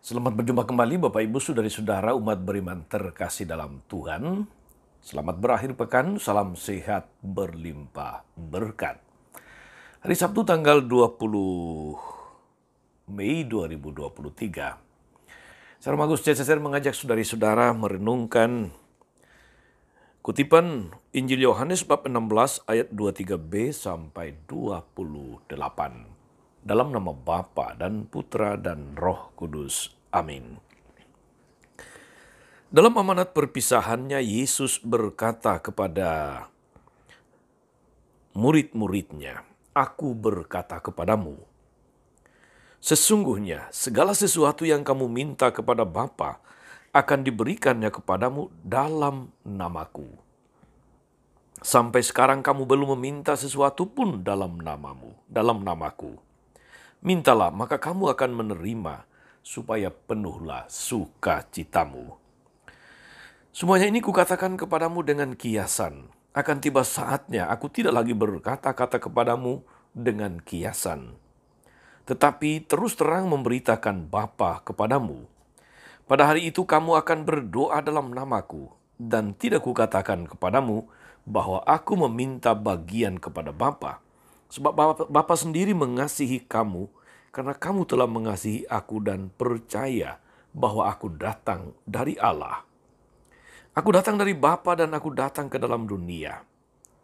Selamat berjumpa kembali Bapak Ibu Saudari-saudara umat beriman terkasih dalam Tuhan. Selamat berakhir pekan, salam sehat berlimpah berkat. Hari Sabtu tanggal 20 Mei 2023. Saya Magus CCR mengajak saudari-saudara merenungkan kutipan Injil Yohanes bab 16 ayat 23b sampai 28. Dalam nama Bapa dan Putra dan Roh Kudus. Amin. Dalam amanat perpisahannya, Yesus berkata kepada murid-muridnya, "Aku berkata kepadamu, sesungguhnya segala sesuatu yang kamu minta kepada Bapa akan diberikannya kepadamu dalam namaku. Sampai sekarang kamu belum meminta sesuatu pun dalam namaku. Mintalah, maka kamu akan menerima, supaya penuhlah sukacitamu. Semuanya ini kukatakan kepadamu dengan kiasan. Akan tiba saatnya aku tidak lagi berkata-kata kepadamu dengan kiasan, tetapi terus terang memberitakan Bapa kepadamu. Pada hari itu kamu akan berdoa dalam namaku, dan tidak kukatakan kepadamu bahwa aku meminta bagian kepada Bapa. Sebab Bapa sendiri mengasihi kamu, karena kamu telah mengasihi aku dan percaya bahwa aku datang dari Allah. Aku datang dari Bapa dan aku datang ke dalam dunia.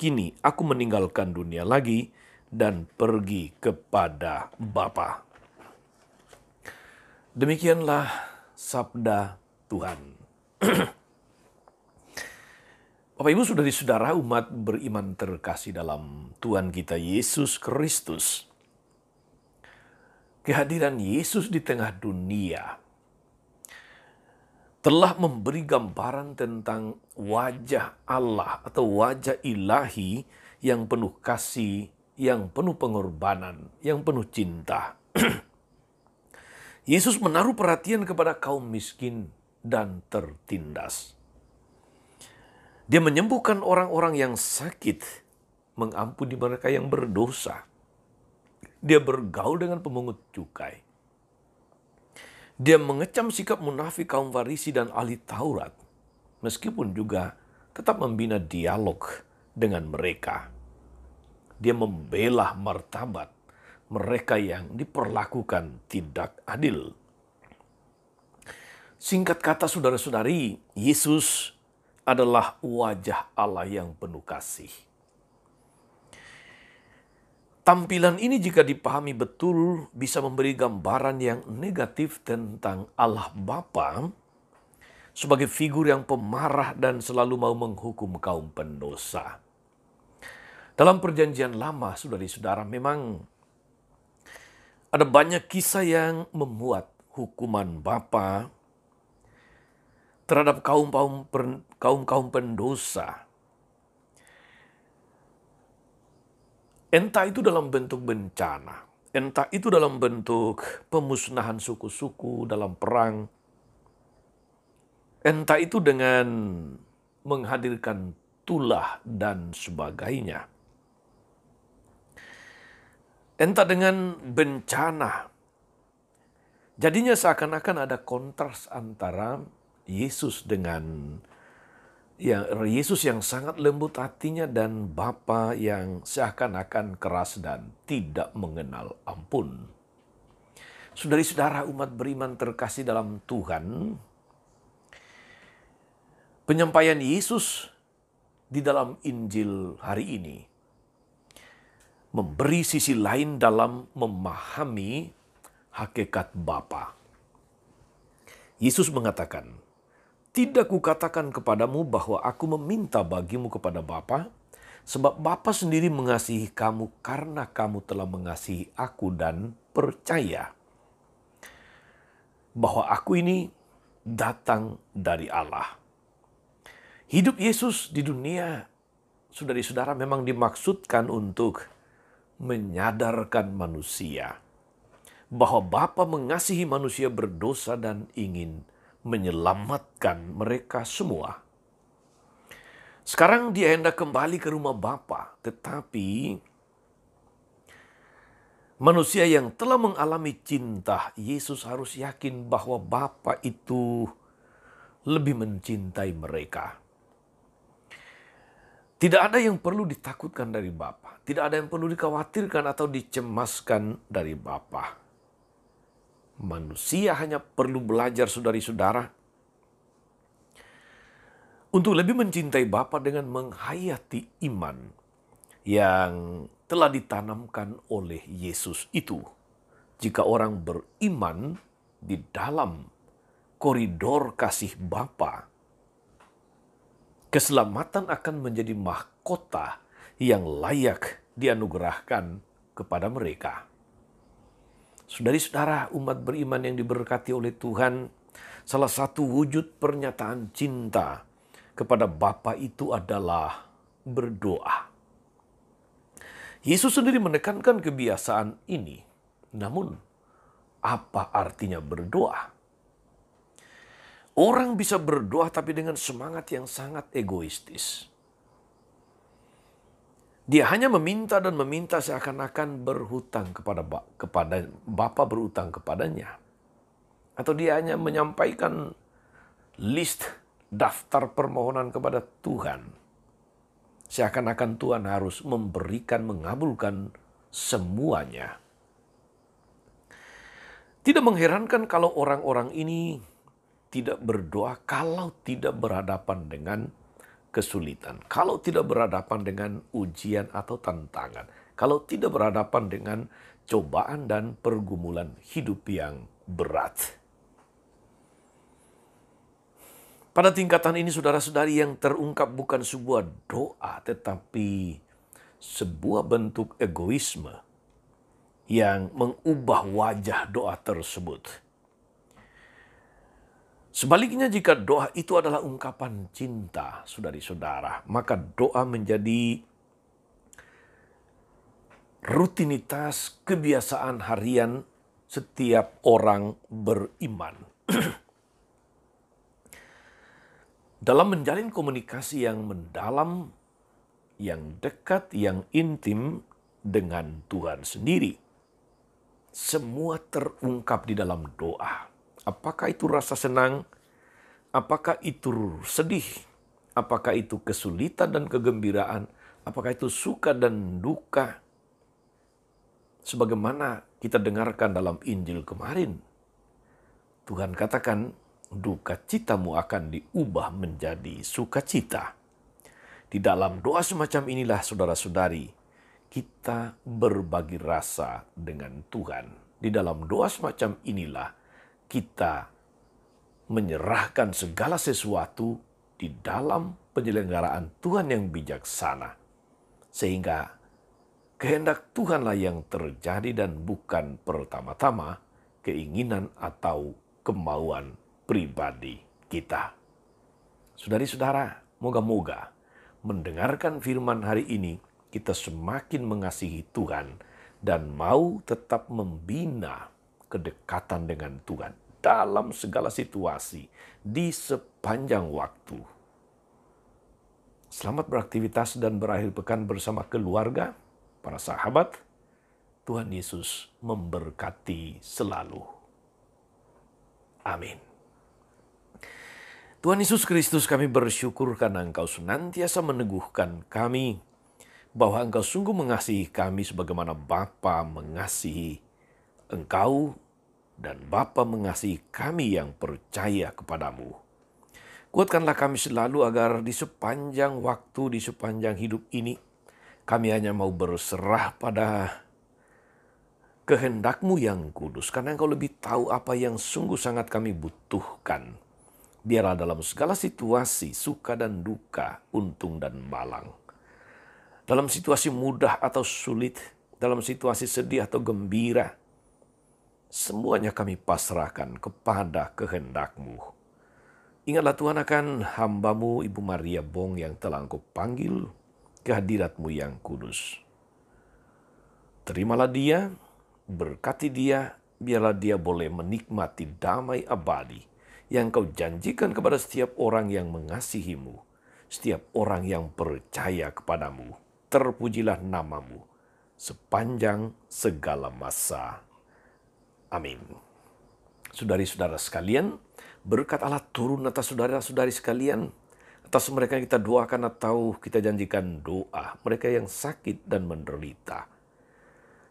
Kini aku meninggalkan dunia lagi dan pergi kepada Bapa." Demikianlah sabda Tuhan. Bapak Ibu Saudari-saudara umat beriman terkasih dalam Tuhan kita Yesus Kristus. Kehadiran Yesus di tengah dunia telah memberi gambaran tentang wajah Allah atau wajah ilahi yang penuh kasih, yang penuh pengorbanan, yang penuh cinta. Yesus menaruh perhatian kepada kaum miskin dan tertindas. Dia menyembuhkan orang-orang yang sakit, mengampuni mereka yang berdosa. Dia bergaul dengan pemungut cukai. Dia mengecam sikap munafik kaum Farisi dan ahli Taurat, meskipun juga tetap membina dialog dengan mereka. Dia membela martabat mereka yang diperlakukan tidak adil. Singkat kata saudara-saudari, Yesus adalah wajah Allah yang penuh kasih. Tampilan ini jika dipahami betul bisa memberi gambaran yang negatif tentang Allah Bapa sebagai figur yang pemarah dan selalu mau menghukum kaum pendosa. Dalam perjanjian lama, saudari-saudara, memang ada banyak kisah yang memuat hukuman Bapa terhadap kaum pendosa. Entah itu dalam bentuk bencana, entah itu dalam bentuk pemusnahan suku-suku dalam perang, entah itu dengan menghadirkan tulah dan sebagainya. Entah dengan bencana. Jadinya seakan-akan ada kontras antara Yesus dengan Yesus yang sangat lembut hatinya dan Bapa yang seakan-akan keras dan tidak mengenal ampun. Saudari-saudara umat beriman terkasih dalam Tuhan, penyampaian Yesus di dalam Injil hari ini memberi sisi lain dalam memahami hakikat Bapa. Yesus mengatakan, "Tidak kukatakan kepadamu bahwa aku meminta bagimu kepada Bapa, sebab Bapa sendiri mengasihi kamu karena kamu telah mengasihi aku dan percaya bahwa aku ini datang dari Allah." Hidup Yesus di dunia, saudari-saudara, memang dimaksudkan untuk menyadarkan manusia bahwa Bapa mengasihi manusia berdosa dan ingin menyelamatkan mereka semua. Sekarang dia hendak kembali ke rumah Bapa, tetapi Manusia yang telah mengalami cinta, Yesus harus yakin bahwa Bapa itu lebih mencintai mereka. Tidak ada yang perlu ditakutkan dari Bapa. Tidak ada yang perlu dikhawatirkan atau dicemaskan dari Bapa. Manusia hanya perlu belajar, saudari-saudara, untuk lebih mencintai Bapa dengan menghayati iman yang telah ditanamkan oleh Yesus itu. Jika orang beriman di dalam koridor kasih Bapa, keselamatan akan menjadi mahkota yang layak dianugerahkan kepada mereka. Saudari-saudara, umat beriman yang diberkati oleh Tuhan, salah satu wujud pernyataan cinta kepada Bapa itu adalah berdoa. Yesus sendiri menekankan kebiasaan ini. Namun, apa artinya berdoa? Orang bisa berdoa tapi dengan semangat yang sangat egoistis. Dia hanya meminta dan meminta seakan-akan berhutang kepada Bapa berhutang kepadanya. Atau dia hanya menyampaikan list daftar permohonan kepada Tuhan. Seakan-akan Tuhan harus memberikan, mengabulkan semuanya. Tidak mengherankan kalau orang-orang ini tidak berdoa kalau tidak berhadapan dengan kesulitan, kalau tidak berhadapan dengan ujian atau tantangan, kalau tidak berhadapan dengan cobaan dan pergumulan hidup yang berat. Pada tingkatan ini, saudara-saudari, yang terungkap bukan sebuah doa, tetapi sebuah bentuk egoisme yang mengubah wajah doa tersebut. Sebaliknya, jika doa itu adalah ungkapan cinta, saudari-saudara, maka doa menjadi rutinitas kebiasaan harian setiap orang beriman. Dalam menjalin komunikasi yang mendalam, yang dekat, yang intim dengan Tuhan sendiri. Semua terungkap di dalam doa. Apakah itu rasa senang? Apakah itu sedih? Apakah itu kesulitan dan kegembiraan? Apakah itu suka dan duka? Sebagaimana kita dengarkan dalam Injil kemarin, Tuhan katakan, duka citamu akan diubah menjadi sukacita. Di dalam doa semacam inilah, saudara-saudari, kita berbagi rasa dengan Tuhan. Di dalam doa semacam inilah, kita menyerahkan segala sesuatu di dalam penyelenggaraan Tuhan yang bijaksana. Sehingga kehendak Tuhanlah yang terjadi dan bukan pertama-tama keinginan atau kemauan pribadi kita. Saudari-saudara, moga-moga mendengarkan firman hari ini kita semakin mengasihi Tuhan dan mau tetap membina kedekatan dengan Tuhan dalam segala situasi di sepanjang waktu. Selamat beraktivitas dan berakhir pekan bersama keluarga, para sahabat. Tuhan Yesus memberkati selalu. Amin. Tuhan Yesus Kristus, kami bersyukur karena Engkau senantiasa meneguhkan kami bahwa Engkau sungguh mengasihi kami sebagaimana Bapa mengasihi Engkau dan Bapa mengasihi kami yang percaya kepadamu. Kuatkanlah kami selalu agar di sepanjang waktu, di sepanjang hidup ini, kami hanya mau berserah pada kehendak-Mu yang kudus, karena Engkau lebih tahu apa yang sungguh sangat kami butuhkan. Biarlah dalam segala situasi, suka dan duka, untung dan malang. Dalam situasi mudah atau sulit, dalam situasi sedih atau gembira, semuanya kami pasrahkan kepada kehendak-Mu. Ingatlah Tuhan akan hamba-Mu Ibu Maria Bong yang telah Engkau panggil ke hadirat-Mu yang kudus. Terimalah dia, berkati dia, biarlah dia boleh menikmati damai abadi yang Kau janjikan kepada setiap orang yang mengasihi-Mu, setiap orang yang percaya kepadamu. Terpujilah nama-Mu. sepanjang segala masa. Amin. Saudari-saudara sekalian, berkat Allah turun atas saudara-saudari sekalian, atas mereka yang kita doakan atau kita janjikan doa, mereka yang sakit dan menderita.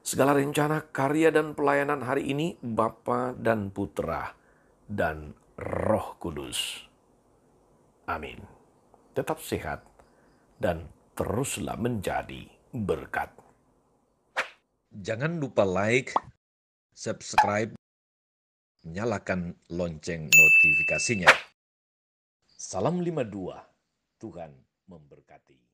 Segala rencana, karya, dan pelayanan hari ini, Bapa dan Putra dan Roh Kudus. Amin. Tetap sehat dan teruslah menjadi berkat. Jangan lupa like, subscribe, nyalakan lonceng notifikasinya. Salam 52, Tuhan memberkati.